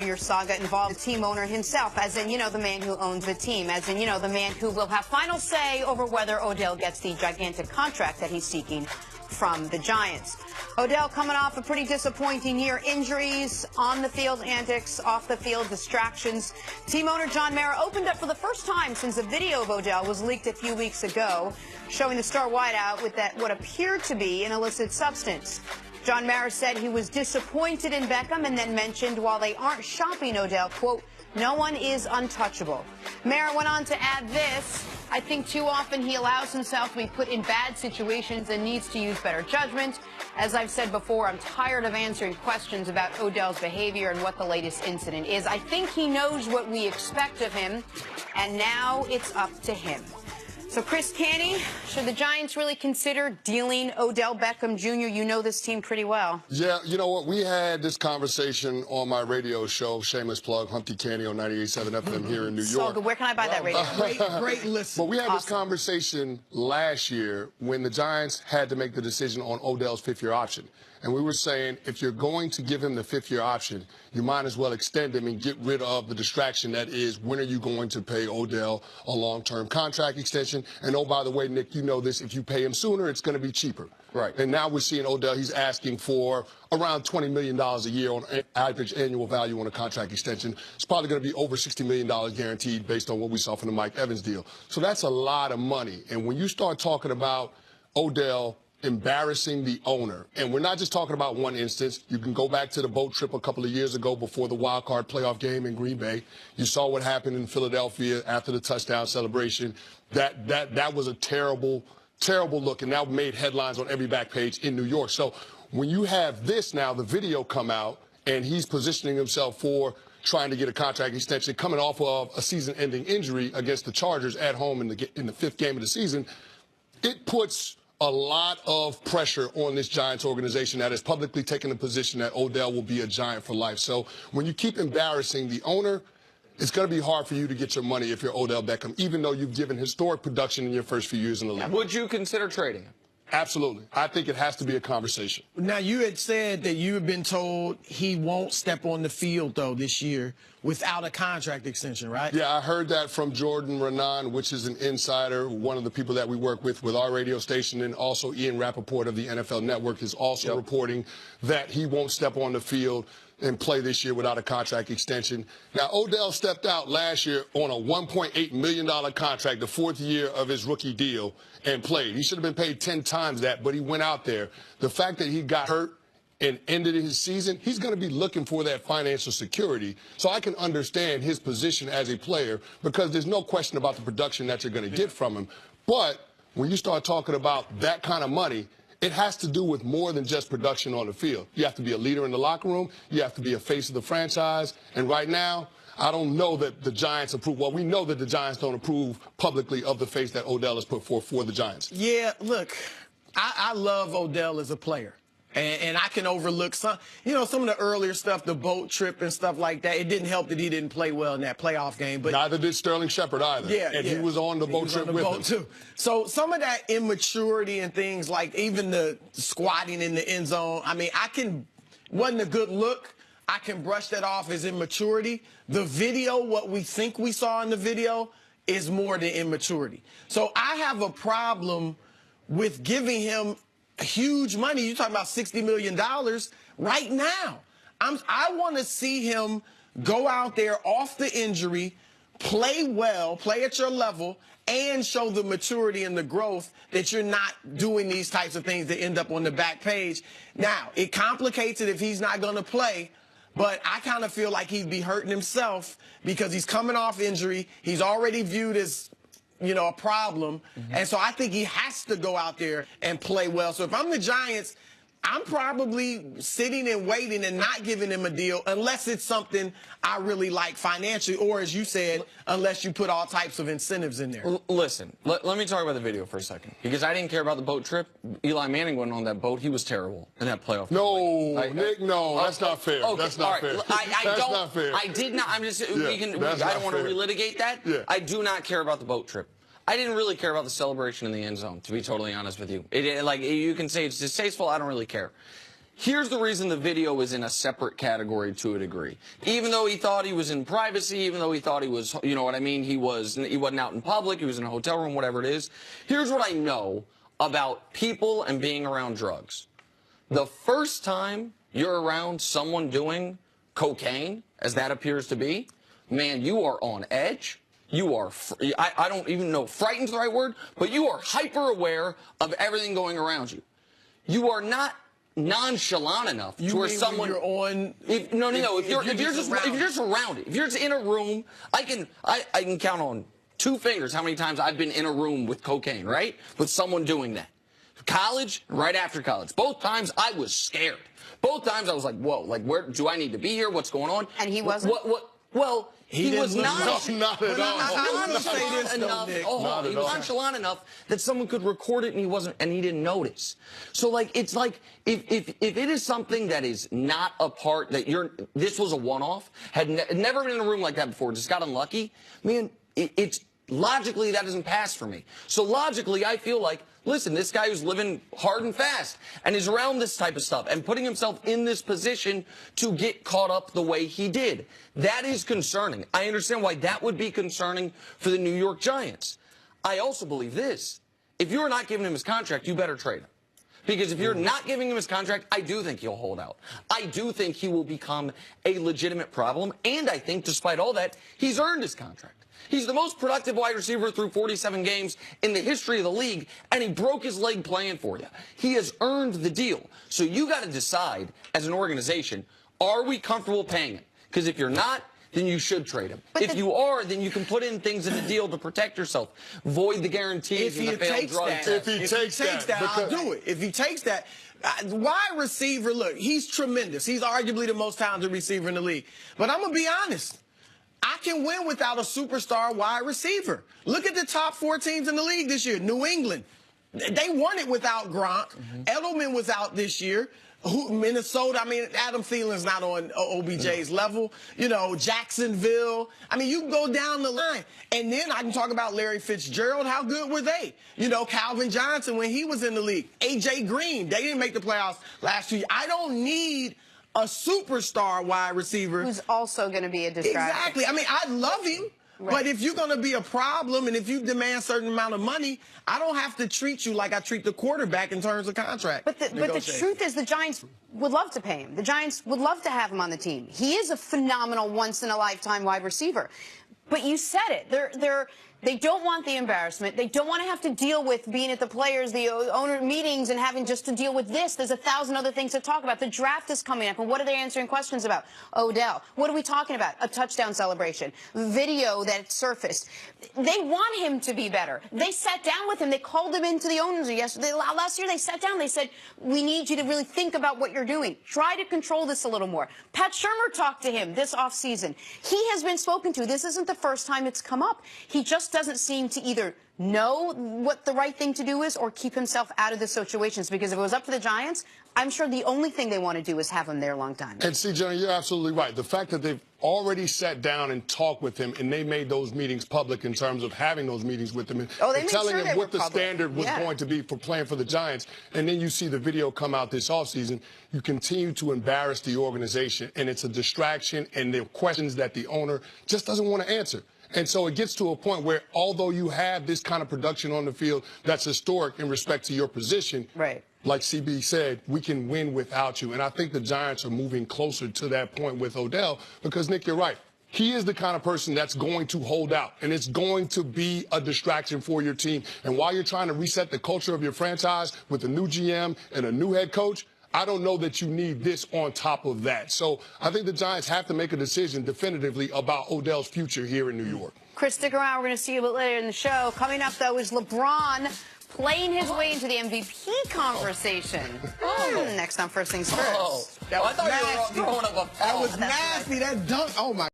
5-year saga involved the team owner himself, as in, the man who owns the team, as in, the man who will have final say over whether Odell gets the gigantic contract that he's seeking from the Giants. Odell coming off a pretty disappointing year. Injuries, on the field antics, off the field distractions. Team owner John Mara opened up for the first time since a video of Odell was leaked a few weeks ago, showing the star wideout with what appeared to be an illicit substance. John Mara said he was disappointed in Beckham and then mentioned while they aren't shopping Odell, quote, no one is untouchable. Mara went on to add this: I think too often he allows himself to be put in bad situations and needs to use better judgment. As I've said before, I'm tired of answering questions about Odell's behavior and what the latest incident is. I think he knows what we expect of him, and now it's up to him. So, Chris Canty, should the Giants really consider dealing Odell Beckham Jr.? You know this team pretty well. Yeah, you know what? We had this conversation on my radio show, shameless plug, Humpty Canty on 98.7 FM here in New York. So good. Where can I buy that radio? Great listen. But we had this conversation last year when the Giants had to make the decision on Odell's fifth-year option. And we were saying, if you're going to give him the fifth-year option, you might as well extend him and get rid of the distraction that is, when are you going to pay Odell a long-term contract extension? And, oh, by the way, Nick, you know this, if you pay him sooner, it's going to be cheaper. Right. And now we're seeing Odell, he's asking for around $20 million a year on average annual value on a contract extension. It's probably going to be over $60 million guaranteed based on what we saw from the Mike Evans deal. So that's a lot of money. And when you start talking about Odell embarrassing the owner, and we're not just talking about one instance. You can go back to the boat trip a couple of years ago before the wild card playoff game in Green Bay. You saw what happened in Philadelphia after the touchdown celebration. That was a terrible look, and that made headlines on every back page in New York. So when you have this now, the video come out, and he's positioning himself for trying to get a contract extension, coming off of a season-ending injury against the Chargers at home in the fifth game of the season, it puts a lot of pressure on this Giants organization that has publicly taken the position that Odell will be a Giant for life. So when you keep embarrassing the owner, it's going to be hard for you to get your money if you're Odell Beckham, even though you've given historic production in your first few years in the league. Would you consider trading him? Absolutely. I think it has to be a conversation. Now, you had said that you have been told he won't step on the field, though, this year without a contract extension, right? Yeah, I heard that from Jordan Renan, which is an insider, one of the people that we work with our radio station, and also Ian Rappaport of the NFL Network is also reporting that he won't step on the field and play this year without a contract extension. Now, Odell stepped out last year on a $1.8 million contract, the fourth year of his rookie deal, and played. He should have been paid 10 times that, but he went out there. The fact that he got hurt and ended his season, he's going to be looking for that financial security. So I can understand his position as a player, because there's no question about the production that you're going to get from him. But when you start talking about that kind of money, it has to do with more than just production on the field. You have to be a leader in the locker room. You have to be a face of the franchise. And right now, I don't know that the Giants approve. Well, we know that the Giants don't approve publicly of the face that Odell has put forth for the Giants. Yeah, look, I love Odell as a player. And I can overlook some of the earlier stuff, the boat trip and stuff like that. It didn't help that he didn't play well in that playoff game. But neither did Sterling Shepard either. Yeah, and he was on the boat trip with him too. So some of that immaturity and things like even the squatting in the end zone, I mean, wasn't a good look. I can brush that off as immaturity. The video, what we think we saw in the video, is more than immaturity. So I have a problem with giving him huge money. You're talking about $60 million right now. I want to see him go out there off the injury, play well, play at your level, and show the maturity and the growth that you're not doing these types of things that end up on the back page. Now, it complicates it if he's not going to play, but I kind of feel like he'd be hurting himself because he's coming off injury. He's already viewed as a problem. And so I think he has to go out there and play well. So if I'm the Giants, I'm probably sitting and waiting and not giving him a deal unless it's something I really like financially, or as you said, unless you put all types of incentives in there. Listen, let me talk about the video for a second, because I didn't care about the boat trip. Eli Manning went on that boat. He was terrible in that playoff. No, Nick, no, that's not fair. Okay, that's not fair. That's not fair. I did not. I'm just. I don't want to relitigate that. Yeah. I do not care about the boat trip. I didn't really care about the celebration in the end zone, to be totally honest with you. You can say it's distasteful. I don't really care. Here's the reason the video is in a separate category to a degree. Even though he thought he was in privacy, even though he thought he was, you know what I mean, he wasn't out in public, he was in a hotel room, whatever it is. Here's what I know about people and being around drugs. The first time you're around someone doing cocaine, as that appears to be, man, you are on edge. You are, I don't even know if frightened's the right word, but you are hyper aware of everything going around you. You are not nonchalant enough to where someone you're on. If you're just around it, if you're just in a room, I can count on 2 fingers how many times I've been in a room with cocaine, right? With someone doing that. College, right after college. Both times I was scared. Both times I was like, whoa, like where do I need to be here? What's going on? And he wasn't? Well, he was not. Not at all. He was nonchalant enough that someone could record it and he didn't notice. So like it's like if it is something that is not a part that this was a one-off, had never been in a room like that before, just got unlucky, man, it's logically that doesn't pass for me. So logically I feel like, listen, this guy who's living hard and fast and is around this type of stuff and putting himself in this position to get caught up the way he did. That is concerning. I understand why that would be concerning for the New York Giants. I also believe this. If you're not giving him his contract, you better trade him. Because if you're not giving him his contract, I do think he'll hold out. I do think he will become a legitimate problem. And I think, despite all that, he's earned his contract. He's the most productive wide receiver through 47 games in the history of the league, and he broke his leg playing for you. He has earned the deal. So you got to decide, as an organization, are we comfortable paying him? Because if you're not, then you should trade him. But if you are, then you can put in things in the deal to protect yourself. Void the guarantees and the failed drug test. If he takes that, I'll do it. If he takes that, wide receiver, look, he's tremendous. He's arguably the most talented receiver in the league. But I'm going to be honest. I can win without a superstar wide receiver. Look at the top 4 teams in the league this year. New England, they won it without Gronk. Edelman was out this year. Minnesota, I mean, Adam Thielen's not on OBJ's level. You know, Jacksonville. I mean, you can go down the line. And then I can talk about Larry Fitzgerald. How good were they? You know, Calvin Johnson when he was in the league. A.J. Green, they didn't make the playoffs last 2 years. I don't need a superstar wide receiver who's also going to be a distraction. Exactly. I mean, I love him, but if you're going to be a problem and if you demand a certain amount of money, I don't have to treat you like I treat the quarterback in terms of contract. But the truth is the Giants would love to pay him. The Giants would love to have him on the team. He is a phenomenal once-in-a-lifetime wide receiver. But you said it. They don't want the embarrassment. They don't want to have to deal with being at the players, the owner meetings, and having just to deal with this. There's 1,000 other things to talk about. The draft is coming up, and what are they answering questions about? Odell. What are we talking about? A touchdown celebration. Video that surfaced. They want him to be better. They sat down with him. They called him into the owners yesterday. Last year they sat down. They said, we need you to really think about what you're doing. Try to control this a little more. Pat Shurmur talked to him this offseason. He has been spoken to. This isn't the first time it's come up. He just doesn't seem to either know what the right thing to do is or keep himself out of the situations, because if it was up to the Giants, I'm sure the only thing they want to do is have him there a long time. And see, Jenna, you're absolutely right. The fact that they've already sat down and talked with him, and they made those meetings public in terms of having those meetings with him and telling him what the standard was going to be for playing for the Giants, and then you see the video come out this offseason, you continue to embarrass the organization, and it's a distraction, and there are questions that the owner just doesn't want to answer. And so it gets to a point where, although you have this kind of production on the field that's historic in respect to your position, right, like CB said, we can win without you. And I think the Giants are moving closer to that point with Odell because, Nick, you're right. He is the kind of person that's going to hold out, and it's going to be a distraction for your team. And while you're trying to reset the culture of your franchise with a new GM and a new head coach, I don't know that you need this on top of that. So I think the Giants have to make a decision definitively about Odell's future here in New York. Chris, stick around. We're going to see you a bit later in the show. Coming up, though, is LeBron playing his way into the MVP conversation. Next on First Things First. I thought you were throwing up a foul. That was nasty. That dunk. Oh, my.